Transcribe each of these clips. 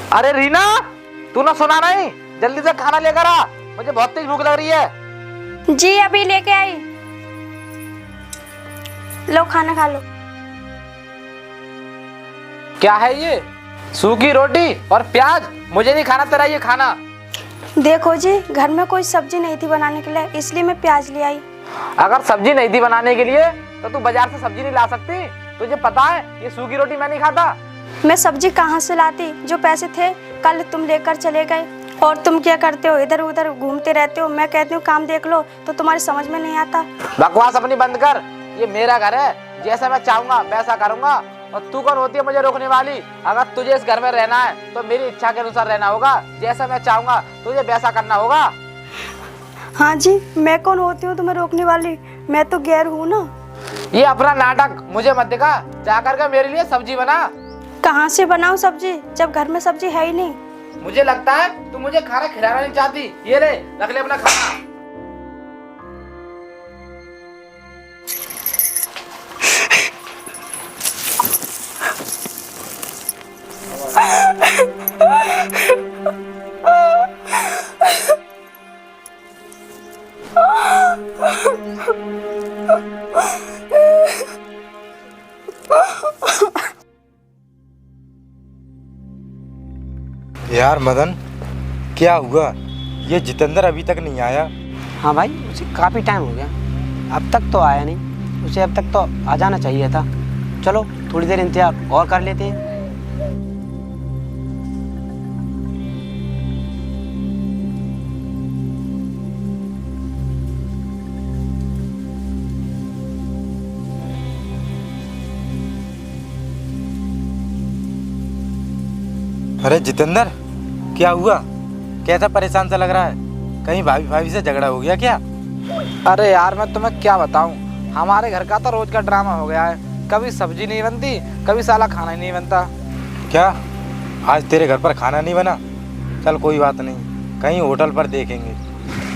अरे रीना, तू ना सुना नहीं, जल्दी से खाना लेकर आ, मुझे बहुत तेज भूख लग रही है। जी अभी लेके आई। लो खाना खा लो। क्या है ये? सूखी रोटी और प्याज? मुझे नहीं खाना तेरा ये खाना। देखो जी, घर में कोई सब्जी नहीं थी बनाने के लिए, इसलिए मैं प्याज ले आई। अगर सब्जी नहीं थी बनाने के लिए तो तू बाजार से सब्जी नहीं ला सकती? तुझे पता है ये सूखी रोटी मैं नहीं खाता। मैं सब्जी कहाँ से लाती? जो पैसे थे कल तुम लेकर चले गए। और तुम क्या करते हो, इधर उधर घूमते रहते हो। मैं कहती हूँ काम देख लो तो तुम्हारी समझ में नहीं आता। बकवास अपनी बंद कर, ये मेरा घर है, जैसा मैं चाहूंगा वैसा करूंगा। और तू कौन होती है मुझे रोकने वाली? अगर तुझे इस घर में रहना है तो मेरी इच्छा के अनुसार रहना होगा, जैसा मैं चाहूंगा तुझे वैसा करना होगा। हाँ जी, मैं कौन होती हूँ तुम्हें रोकने वाली? मैं तो गैर हूँ ना। ये अपना नाटक मुझे मत दिखा, जा करके मेरे लिए सब्जी बना। कहाँ से बनाऊँ सब्जी जब घर में सब्जी है ही नहीं? मुझे लगता है तू मुझे खाना खिलाना नहीं चाहती। ये ले, रख ले अपना खाना। यार मदन, क्या हुआ? ये जितेंद्र अभी तक नहीं आया। हाँ भाई, उसे काफ़ी टाइम हो गया, अब तक तो आया नहीं। उसे अब तक तो आ जाना चाहिए था। चलो थोड़ी देर इंतजार और कर लेते हैं। अरे जितेंद्र, क्या हुआ? कैसा परेशान सा लग रहा है? कहीं भाभी भाभी से झगड़ा हो गया क्या? अरे यार मैं तुम्हें क्या बताऊं, हमारे घर का तो रोज का ड्रामा हो गया है। कभी सब्जी नहीं बनती, कभी साला खाना ही नहीं बनता। क्या आज तेरे घर पर खाना नहीं बना? चल कोई बात नहीं, कहीं होटल पर देखेंगे।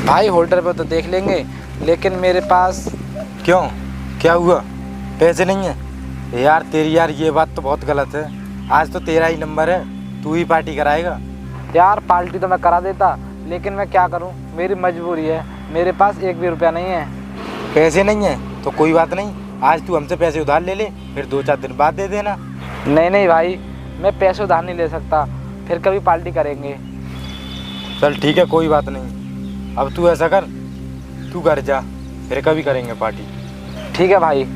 भाई होटल पर तो देख लेंगे, लेकिन मेरे पास। क्यों, क्या हुआ? पैसे नहीं है? यार तेरी ये बात तो बहुत गलत है। आज तो तेरा ही नंबर है, तू ही पार्टी कराएगा। यार पार्टी तो मैं करा देता, लेकिन मैं क्या करूं, मेरी मजबूरी है। मेरे पास एक भी रुपया नहीं है। पैसे नहीं है तो कोई बात नहीं, आज तू हमसे पैसे उधार ले ले, फिर 2-4 दिन बाद दे देना। नहीं भाई, मैं पैसे उधार नहीं ले सकता, फिर कभी पार्टी करेंगे। चल ठीक है, कोई बात नहीं। अब तू ऐसा कर, तू घर जा, फिर कभी करेंगे पार्टी। ठीक है भाई।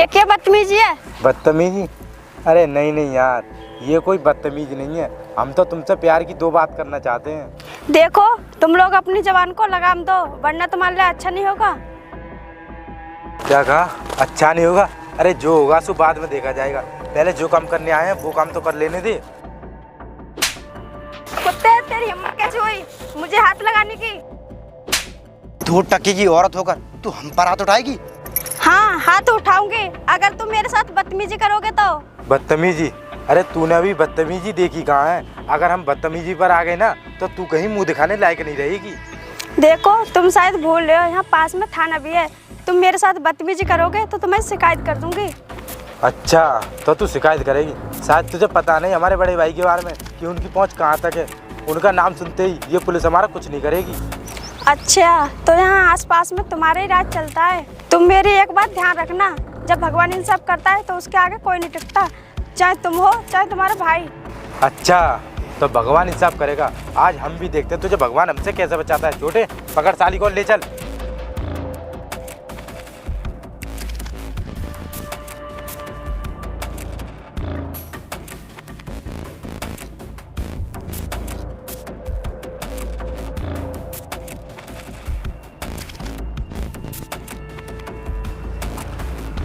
क्या बदतमीजी है? बदतमीजी? अरे नहीं यार, ये कोई बदतमीजी नहीं है। हम तो तुमसे प्यार की 2 बात करना चाहते हैं। देखो, तुम लोग अपनी जबान को लगाम दो, वरना तुम्हारे लिए अच्छा नहीं होगा। क्या कहा? अच्छा नहीं होगा? अरे जो होगा सो बाद में देखा जाएगा, पहले जो काम करने आए हैं वो काम तो कर लेने दे। कुत्ते, तेरी हिम्मत कैसे हुई मुझे हाथ लगाने की? 2 टके की औरत होकर तू हम पर हाथ उठाएगी? हाँ, हाथ उठाऊंगी अगर तुम मेरे साथ बदतमीजी करोगे तो। बदतमीजी? अरे तूने अभी बदतमीजी देखी कहाँ है? अगर हम बदतमीजी पर आ गए ना तो तू कहीं मुंह दिखाने लायक नहीं रहेगी। देखो, तुम शायद भूल रहे हो, यहाँ पास में थाना भी है। तुम मेरे साथ बदतमीजी करोगे तो तुम्हें शिकायत कर दूंगी। अच्छा, तो तू शिकायत करेगी? शायद तुझे पता नहीं हमारे बड़े भाई के बारे में कि उनकी पहुंच कहाँ तक है। उनका नाम सुनते ही ये पुलिस हमारा कुछ नहीं करेगी। अच्छा, तो यहाँ आसपास में तुम्हारा ही राज चलता है। तुम मेरी एक बात ध्यान रखना, जब भगवान इन सब करता है तो उसके आगे कोई नहीं टिकता, चाहे तुम हो चाहे तुम्हारा भाई। अच्छा, तो भगवान इंसाफ करेगा। आज हम भी देखते हैं तुझे भगवान हमसे कैसे बचाता है। छोटे, पकड़ साली को ले चल।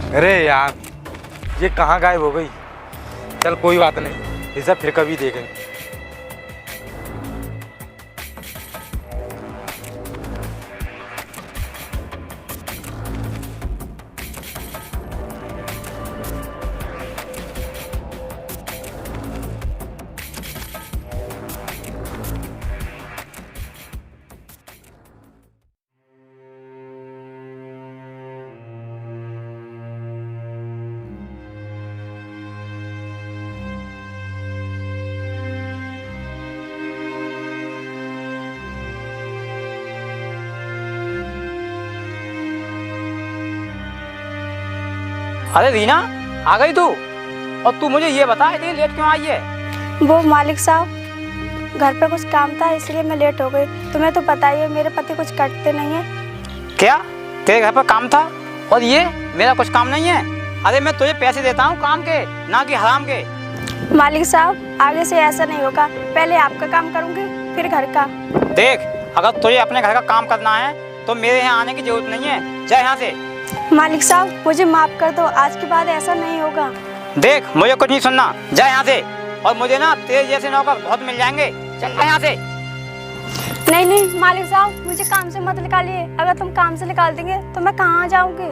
अरे यार, ये कहाँ गायब हो गई। चल कोई बात नहीं, इसे फिर कभी देखेंगे। अरे रीना, आ गई तू? और तू मुझे ये बता, इतनी लेट क्यों आई है? वो मालिक साहब, घर पे कुछ काम था इसलिए मैं लेट हो गई। तुम्हें तो पता ही है मेरे पति कुछ करते नहीं है। क्या तेरे घर पर काम था और ये मेरा कुछ काम नहीं है? अरे मैं तुझे पैसे देता हूँ काम के, ना कि हराम के। मालिक साहब, आगे से ऐसा नहीं होगा। पहले आपका काम करूँगी, फिर घर का। देख, अगर तुझे अपने घर का काम करना है तो मेरे यहाँ आने की जरूरत नहीं है। जा यहाँ से। मालिक साहब, मुझे माफ कर दो, आज के बाद ऐसा नहीं होगा। देख, मुझे कुछ नहीं सुनना, जा यहाँ से। और मुझे ना तेरे जैसे नौकर बहुत मिल जाएंगे। चल जा यहाँ से। नहीं नहीं मालिक साहब, मुझे काम से मत निकालिए। अगर तुम काम से निकाल देंगे तो मैं कहाँ जाऊँगी?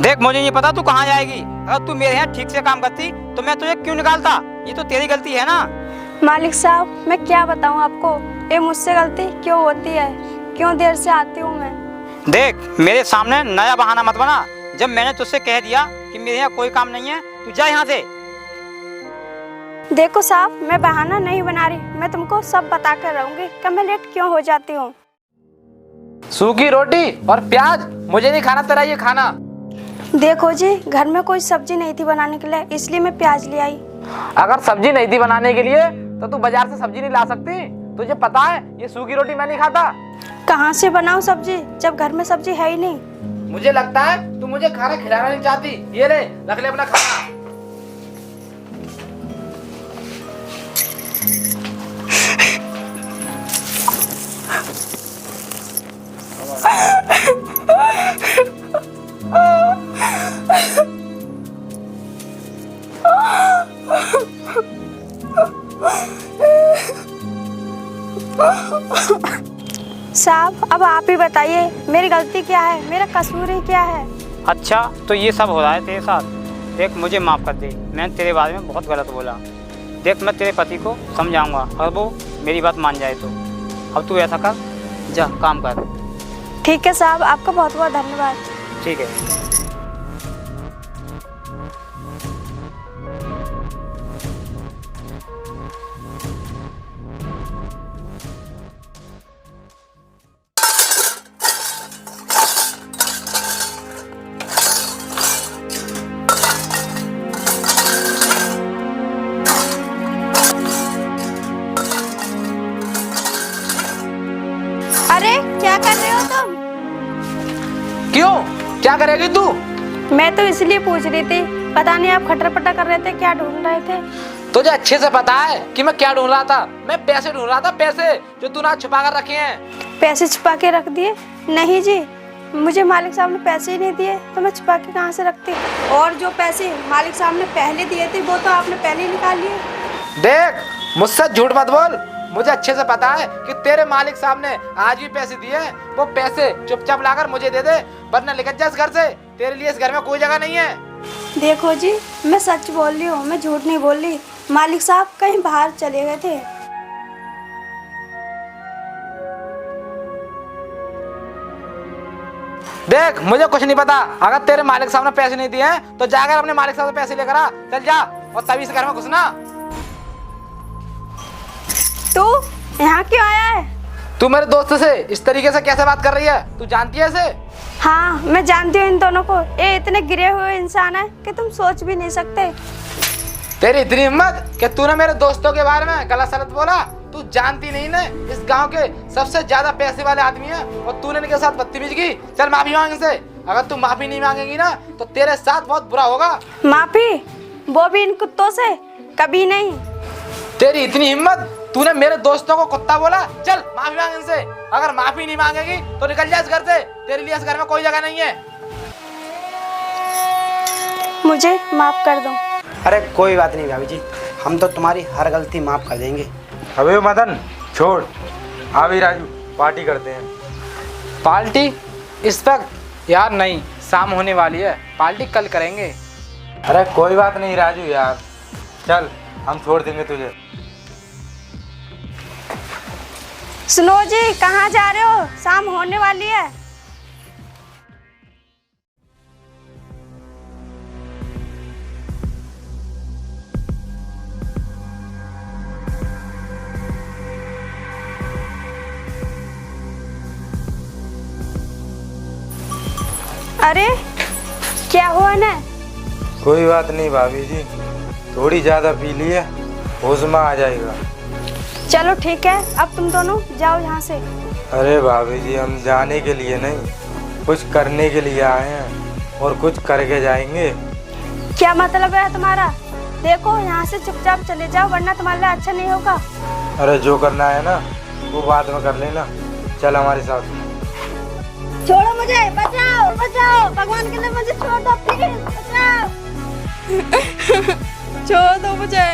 देख, मुझे नहीं पता तू कहाँ जाएगी। अगर तू मेरे यहाँ ठीक से काम करती तो मैं तुझे क्यों निकालता? ये तो तेरी गलती है ना। मालिक साहब, मैं क्या बताऊँ आपको, ये मुझसे गलती क्यों होती है? क्यों देर से आती हूँ मैं? देख, मेरे सामने नया बहाना मत बना। जब मैंने तुझसे कह दिया कि मेरे यहाँ कोई काम नहीं है, तू जा यहाँ से। देखो साहब, मैं बहाना नहीं बना रही, मैं तुमको सब बता कर रहूंगी कि मैं लेट क्यों हो जाती हूँ। सूखी रोटी और प्याज, मुझे नहीं खाना तेरा ये खाना। देखो जी, घर में कोई सब्जी नहीं थी बनाने के लिए, इसलिए मैं प्याज ले आई। अगर सब्जी नहीं थी बनाने के लिए तो तू बाजार से सब्जी नहीं ला सकती। तुझे पता है ये सूखी रोटी मैं नहीं खाता। कहाँ से बनाऊँ सब्जी जब घर में सब्जी है ही नहीं? मुझे लगता है तू मुझे खाना खिलाना नहीं चाहती। ये ले, रख ले अपना खाना। साहब, अब आप ही बताइए, मेरी गलती क्या है? मेरा कसूर ही क्या है? अच्छा, तो ये सब हो रहा है तेरे साथ। देख, मुझे माफ़ कर दे, मैंने तेरे बारे में बहुत गलत बोला। देख, मैं तेरे पति को समझाऊंगा और वो मेरी बात मान जाए तो। अब तू ऐसा कर, जा काम कर। ठीक है साहब, आपका बहुत बहुत धन्यवाद। ठीक है। अरे क्या कर रहे हो तुम? क्यों, क्या करेगी तू? मैं तो इसलिए पूछ रही थी, पता नहीं आप खटर पटर कर रहे थे, क्या ढूंढ रहे थे? तुझे अच्छे से पता है कि मैं क्या ढूंढ रहा था। मैं पैसे ढूंढ रहा था, पैसे जो तूने आज छुपा कर रखे हैं। पैसे छुपा के रख दिए? नहीं जी, मुझे मालिक साहब ने पैसे ही नहीं दिए तो मैं छुपा के कहाँ से रखती? और जो पैसे मालिक साहब ने पहले दिए थे वो तो आपने पहले ही निकाल लिए। देख, मुझसे झूठ मत बोल। मुझे अच्छे से पता है कि तेरे मालिक साहब ने आज भी पैसे दिए। वो पैसे चुपचाप लाकर मुझे दे दे, वरना निकल जा इस घर से। तेरे लिए इस घर में कोई जगह नहीं है। देखो जी, मैं सच बोल रही हूँ, मैं झूठ नहीं बोल रही। मालिक साहब कहीं बाहर चले गए थे। देख, मुझे कुछ नहीं पता। अगर तेरे मालिक साहब ने पैसे नहीं दिए हैं तो जाकर अपने मालिक साहब से पैसे लेकर आ। चल जा, और तभी इस घर में घुसना। तू यहाँ क्यों आया है? तू मेरे दोस्त से इस तरीके से कैसे बात कर रही है? तू जानती है इसे? हाँ, मैं जानती हूँ इन दोनों को। ये इतने गिरे हुए इंसान है कि तुम सोच भी नहीं सकते। तेरी इतनी हिम्मत कि तूने मेरे दोस्तों के बारे में गलत सलत बोला। तू जानती नहीं ना, इस गांव के सबसे ज्यादा पैसे वाले आदमी हैं और तूने इनके साथ बदतमीजी की। चल माफी मांग इनसे। अगर तू माफी नहीं मांगेगी ना तो तेरे साथ बहुत बुरा होगा। माफी? वो भी इन कुत्तों से? कभी नहीं। तेरी इतनी हिम्मत, तूने मेरे दोस्तों को कुत्ता बोला। चल माफी मांग इनसे। अगर माफी नहीं मांगेगी तो निकल जा इस घर से। तेरे लिए इस घर में कोई जगह नहीं है। मुझे माफ़ कर दो। अरे कोई बात नहीं भाभी जी, हम तो तुम्हारी हर गलती माफ़ कर देंगे। अबे मदन छोड़, आ भी राजू पार्टी करते हैं। पार्टी इस वक्त यार नहीं, शाम होने वाली है, पार्टी कल करेंगे। अरे कोई बात नहीं राजू यार, चल हम छोड़ देंगे तुझे। सुनो जी, कहाँ जा रहे हो? शाम होने वाली है। अरे क्या हुआ ना? कोई बात नहीं भाभी जी, थोड़ी ज़्यादा पी लिए, होश में आ जाएगा। चलो ठीक है, अब तुम दोनों जाओ यहाँ से। अरे भाभी जी, हम जाने के लिए नहीं, कुछ करने के लिए आए हैं और कुछ करके जाएंगे। क्या मतलब है तुम्हारा? देखो यहाँ से चुपचाप चले जाओ, वरना तुम्हारे लिए अच्छा नहीं होगा। अरे जो करना है ना वो बाद में कर लेना, चल हमारे साथ। छोड़ो मुझे, बचाओ बचाओ, भगवान के लिए मुझे छोड़ दो प्लीज, बचाओ। छोड़ दो मुझे।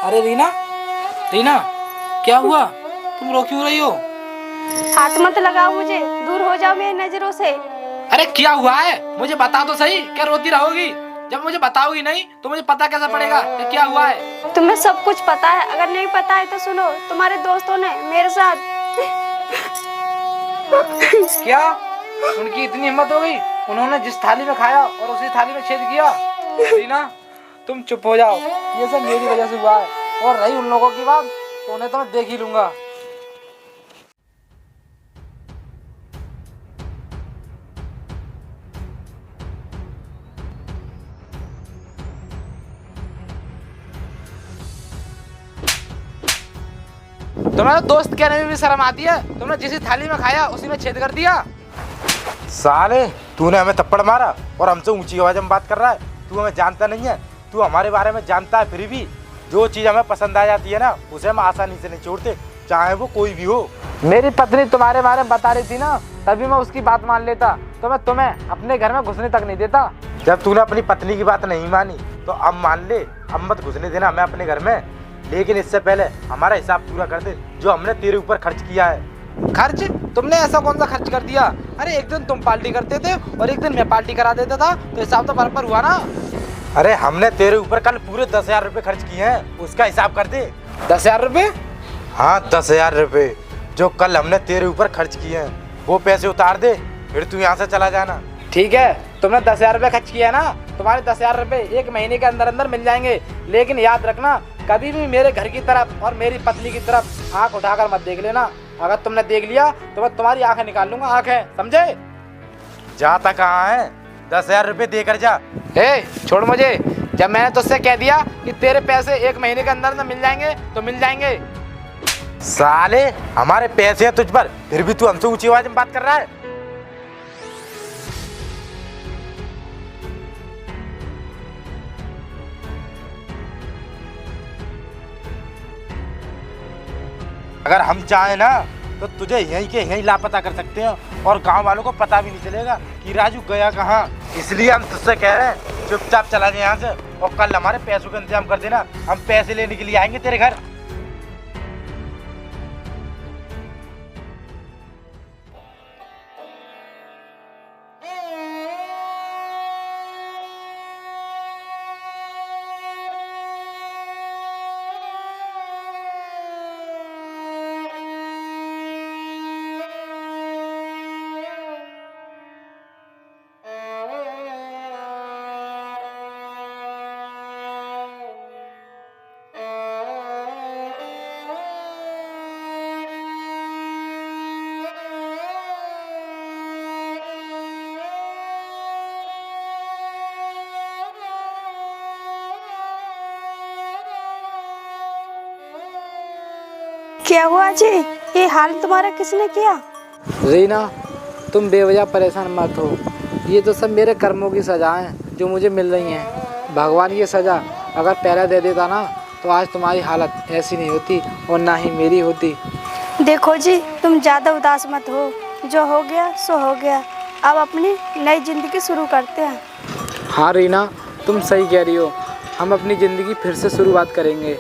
अरे रीना, रीना क्या हुआ? तुम रो क्यों रही हो? हाथ मत लगाओ मुझे, दूर हो जाओ मेरी नजरों से। अरे क्या हुआ है? मुझे बता तो सही, क्या रोती रहोगी? जब मुझे बताओगी नहीं तो मुझे पता कैसे पड़ेगा कि क्या हुआ है? तुम्हें सब कुछ पता है, अगर नहीं पता है तो सुनो, तुम्हारे दोस्तों ने मेरे साथ। क्या उनकी इतनी हिम्मत हो गई? उन्होंने जिस थाली में खाया और उसी थाली में छेद किया। रीना तुम चुप हो जाओ, ये सब मेरी वजह से हुआ है, और रही उन लोगों की बात तो उन्हें तो मैं देख ही लूंगा। तुम्हारे दोस्त कहने में भी शर्म आती है? तुमने जिस थाली में खाया उसी में छेद कर दिया। साले तूने हमें थप्पड़ मारा और हमसे ऊंची आवाज में बात कर रहा है। तू हमें जानता नहीं है, तू हमारे बारे में जानता है, फिर भी जो चीज़ हमें पसंद आ जाती है ना उसे हम आसानी से नहीं छोड़ते, चाहे वो कोई भी हो। मेरी पत्नी तुम्हारे बारे में बता रही थी ना, तभी मैं उसकी बात मान लेता, तो मैं तुम्हें अपने घर में घुसने तक नहीं देता। जब तूने अपनी पत्नी की बात नहीं मानी तो अब मान ले, अब मत घुसने देना हमें अपने घर में, लेकिन इससे पहले हमारा हिसाब पूरा कर दे जो हमने तेरे ऊपर खर्च किया है। खर्च? तुमने ऐसा कौन सा खर्च कर दिया? अरे एक दिन तुम पार्टी करते थे और एक दिन मैं पार्टी करा देता था, तो हिसाब तो बराबर हुआ ना। अरे हमने तेरे ऊपर कल पूरे 10,000 रुपये खर्च किए हैं, उसका हिसाब कर दे। 10,000 रुपये? हाँ 10,000 रुपये जो कल हमने तेरे ऊपर खर्च किए हैं, वो पैसे उतार दे, फिर तू यहाँ से चला जाना। ठीक है, तुमने 10,000 रुपये खर्च किया है ना, तुम्हारे 10,000 रुपये 1 महीने के अंदर अंदर मिल जाएंगे, लेकिन याद रखना कभी भी मेरे घर की तरफ और मेरी पत्नी की तरफ आंख उठाकर मत देख लेना। अगर तुमने देख लिया तो मैं तुम्हारी आंखें निकाल लूंगा, आंखें, समझे? जाता कहाँ है? 10,000 रुपये देकर जा। छोड़ मुझे, जब मैंने तुझसे कह दिया कि तेरे पैसे 1 महीने के अंदर में मिल जाएंगे तो मिल जाएंगे। साले हमारे पैसे हैं तुझ पर, फिर भी तू हमसे ऊंची आवाज में बात कर रहा है। अगर हम चाहें ना तो तुझे यहीं के यहीं लापता कर सकते हैं और गांव वालों को पता भी नहीं चलेगा कि राजू गया कहाँ। इसलिए हम तुझसे कह रहे हैं चुपचाप चला जाए यहाँ से और कल हमारे पैसों का इंतजाम कर देना, हम पैसे लेने के लिए आएंगे तेरे घर। क्या हुआ जी? ये हाल तुम्हारा किसने किया? रीना, तुम बेवजह परेशान मत हो। ये तो सब मेरे कर्मों की सज़ा है जो मुझे मिल रही हैं। भगवान ये सज़ा अगर पहले दे देता ना तो आज तुम्हारी हालत ऐसी नहीं होती और ना ही मेरी होती। देखो जी, तुम ज़्यादा उदास मत हो। जो हो गया सो हो गया। अब अपनी नई ज़िंदगी शुरू करते हैं। हाँ रीना, तुम सही कह रही हो। हम अपनी ज़िंदगी फिर से शुरुआत करेंगे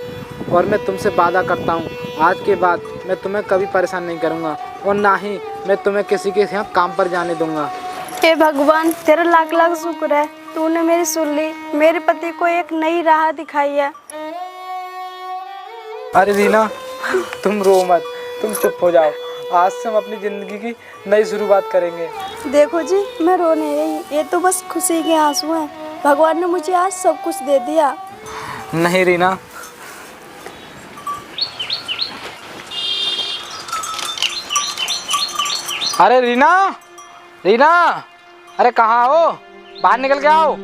और मैं तुमसे वादा करता हूँ आज के बाद मैं तुम्हें कभी परेशान नहीं करूँगा और ना ही मैं तुम्हें किसी के यहाँ काम पर जाने दूँगा। हे भगवान, तेरा लाख लाख शुक्र है, तूने मेरी सुन ली। मेरे पति को एक नई राह दिखाई है। अरे रीना, तुम रो मत, तुम चुप हो जाओ। आज से हम अपनी ज़िंदगी की नई शुरुआत करेंगे। देखो जी, मैं रो नहीं रही, ये तो बस खुशी के आंसू हैं। भगवान ने मुझे आज सब कुछ दे दिया। नहीं रीना, अरे रीना, रीना, अरे कहाँ हो? बाहर निकल के आओ।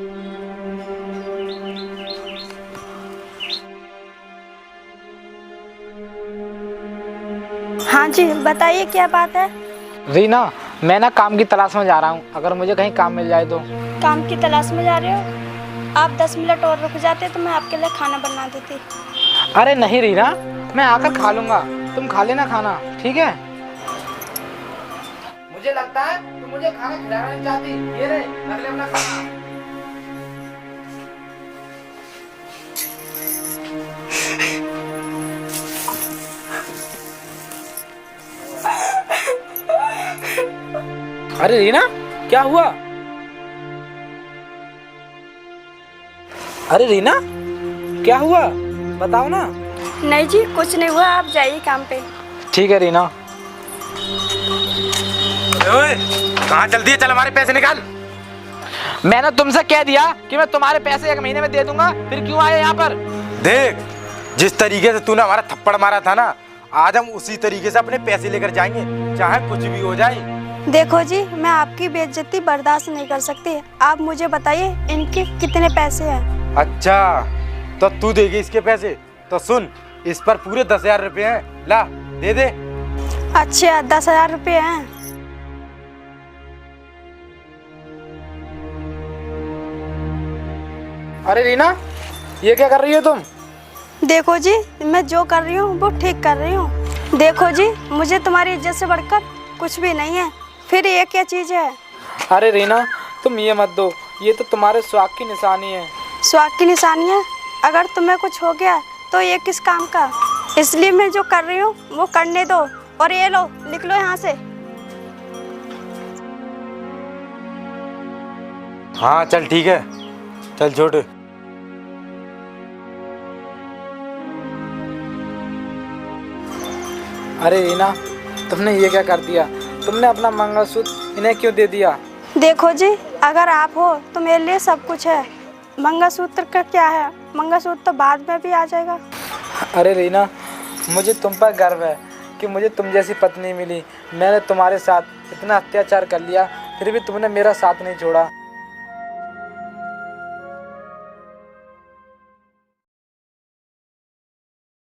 हाँ जी, बताइए क्या बात है? रीना, मैं ना काम की तलाश में जा रहा हूँ। अगर मुझे कहीं काम मिल जाए तो। काम की तलाश में जा रहे हो? आप 10 मिनट और रुक जाते तो मैं आपके लिए खाना बना देती। अरे नहीं रीना, मैं आकर खा लूँगा, तुम खा लेना खाना, ठीक है? मुझे लगता है तुम मुझे खाना खिलाना नहीं चाहती। ये ले, रख ले अपना खाना। अरे रीना, क्या हुआ? अरे रीना, क्या हुआ? बताओ ना। नहीं जी, कुछ नहीं हुआ, आप जाइए काम पे। ठीक है रीना। ओए, कहाँ चलती है? चल हमारे पैसे निकाल। मैंने तुमसे कह दिया कि मैं तुम्हारे पैसे 1 महीने में दे दूंगा, फिर क्यों आए यहाँ पर? देख, जिस तरीके से तूने हमारा थप्पड़ मारा था ना, आज हम उसी तरीके से अपने पैसे लेकर जाएंगे, चाहे कुछ भी हो जाए। देखो जी, मैं आपकी बेइज्जती बर्दाश्त नहीं कर सकती। आप मुझे बताइए इनके कितने पैसे हैं? अच्छा, तो तू देगी इसके पैसे? तो सुन, इस पर पूरे 10,000 रुपए हैं, ला दे दे। अच्छा, 10,000 रुपये हैं। अरे रीना, ये क्या कर रही हो तुम? देखो जी, मैं जो कर रही हूँ वो ठीक कर रही हूँ। देखो जी, मुझे तुम्हारी इज्जत से बढ़कर कुछ भी नहीं है। फिर ये क्या चीज़ है? अरे रीना, तुम ये मत दो, ये तो तुम्हारे स्वाग की निशानी है। स्वाग की निशानी है? अगर तुम्हें कुछ हो गया तो ये किस काम का? इसलिए मैं जो कर रही हूँ वो करने दो। और ये लो, लिख लो यहाँ से। हाँ चल ठीक है, चल छोटे। अरे रीना, तुमने ये क्या कर दिया? तुमने अपना मंगलसूत्र इन्हें क्यों दे दिया? देखो जी, अगर आप हो तो मेरे लिए सब कुछ है। मंगलसूत्र का क्या है? मंगलसूत्र तो बाद में भी आ जाएगा। अरे रीना, मुझे तुम पर गर्व है कि मुझे तुम जैसी पत्नी मिली। मैंने तुम्हारे साथ इतना अत्याचार कर लिया, फिर भी तुमने मेरा साथ नहीं छोड़ा।